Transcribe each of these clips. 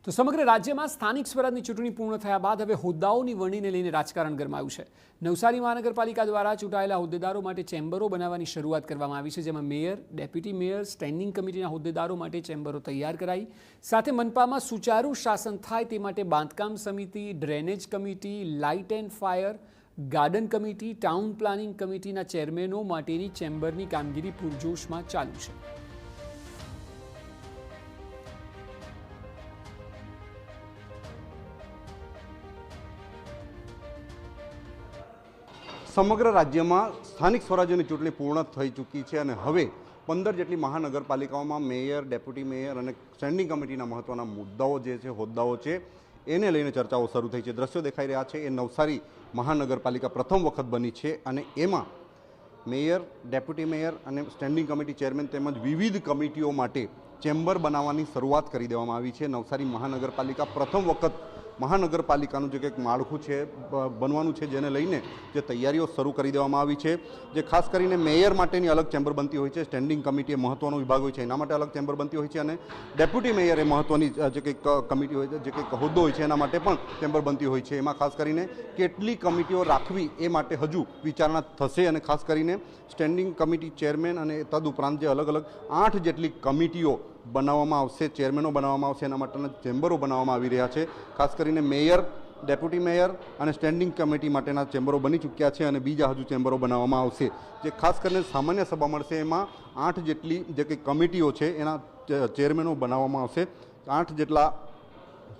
તો સમગ્ર રાજ્યમાં સ્થાનિક સ્વરાજની ચૂંટણી પૂર્ણ થયા બાદ હવે હોદ્દાઓની વરણીને લઈને રાજકારણ ગરમાયું છે। નવસારી મહાનગરપાલિકા દ્વારા ચૂંટાયેલા હોદ્દેદારો માટે ચેમ્બરો બનાવવાની શરૂઆત કરવામાં આવી છે, જેમાં મેયર, ડેપ્યુટી મેયર, સ્ટેન્ડિંગ કમિટીના હોદ્દેદારો માટે ચેમ્બરો તૈયાર કરાઈ। સાથે મનપામાં સુચારુ શાસન થાય તે માટે બાંધકામ સમિતિ, drainage committee, light and fire, garden committee, town planning કમિટીના ચેરમેનો માટેની ચેમ્બરની કામગીરી પૂરજોશમાં ચાલુ છે। સમગ્ર રાજ્યમાં સ્થાનિક સ્વરાજ્યની ચૂંટણી પૂર્ણ થઈ ચૂકી છે અને હવે 15 જેટલી મહાનગરપાલિકાઓમાં મેયર, ડેપ્યુટી મેયર અને સ્ટેન્ડિંગ કમિટીના મહત્વના મુદ્દાઓ જે છે, હોદ્દાઓ છે, એને લઈને ચર્ચાઓ શરૂ થઈ છે। દ્રશ્યો દેખાઈ રહ્યા છે એ નવસારી મહાનગરપાલિકા પ્રથમ વખત બની છે અને એમાં મેયર, ડેપ્યુટી મેયર અને સ્ટેન્ડિંગ કમિટી ચેરમેન તેમજ વિવિધ કમિટીઓ માટે ચેમ્બર બનાવવાની શરૂઆત કરી દેવામાં આવી છે। નવસારી મહાનગરપાલિકા પ્રથમ વખત મહાનગરપાલિકાનું જે કંઈક માળખું છે બનવાનું છે, જેને લઈને જે તૈયારીઓ શરૂ કરી દેવામાં આવી છે। જે ખાસ કરીને મેયર માટેની અલગ ચેમ્બર બનતી હોય છે, સ્ટેન્ડિંગ કમિટી એ મહત્વનો વિભાગ હોય છે એના માટે અલગ ચેમ્બર બનતી હોય છે અને ડેપ્યુટી મેયર એ મહત્વની જે કંઈક કમિટી હોય છે, જે કંઈક હોદ્દો હોય છે એના માટે પણ ચેમ્બર બનતી હોય છે। એમાં ખાસ કરીને કેટલી કમિટીઓ રાખવી એ માટે હજુ વિચારણા થશે અને ખાસ કરીને સ્ટેન્ડિંગ કમિટી ચેરમેન અને તદુપરાંત જે અલગ અલગ 8 જેટલી કમિટીઓ બનાવવામાં આવશે, ચેરમેનો બનાવવામાં આવશે, એના માટેના ચેમ્બરો બનાવવામાં આવી રહ્યા છે। ખાસ કરીને મેયર, ડેપ્યુટી મેયર અને સ્ટેન્ડિંગ કમિટી માટેના ચેમ્બરો બની ચૂક્યા છે અને બીજા હજુ ચેમ્બરો બનાવવામાં આવશે। જે ખાસ કરીને સામાન્ય સભા મળશે એમાં 8 જેટલી જે કંઈ કમિટીઓ છે એના ચેરમેનો બનાવવામાં આવશે। 8 જેટલા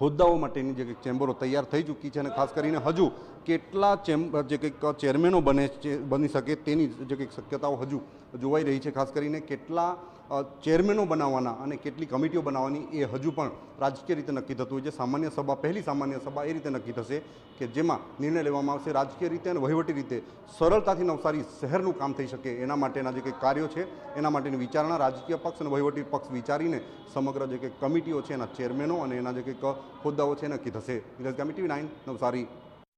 હોદ્દાઓ માટેની જે કંઈક ચેમ્બરો તૈયાર થઈ ચૂકી છે અને ખાસ કરીને હજુ કેટલા જે કંઈક ચેરમેનો બની શકે તેની જે કંઈક શક્યતાઓ હજુ જોવાઈ રહી છે। ખાસ કરીને કેટલા ચેરમેનો બનાવવાના અને કેટલી કમિટીઓ બનાવવાની એ હજુ પણ રાજકીય રીતે નક્કી થતું હોય છે। સામાન્ય સભા, પહેલી સામાન્ય સભા એ રીતે નક્કી થશે કે જેમાં નિર્ણય લેવામાં આવશે રાજકીય રીતે અને વહીવટી રીતે સરળતાથી નવસારી શહેરનું કામ થઈ શકે એના માટેના જે કંઈક કાર્યો છે એના માટેની વિચારણા રાજકીય પક્ષ અને વહીવટી પક્ષ વિચારીને સમગ્ર જે કંઈક કમિટીઓ છે એના ચેરમેનો અને એના જે કંઈક હોદ્દાઓ છે નક્કી થશે। કમિટી 9 નવસારી।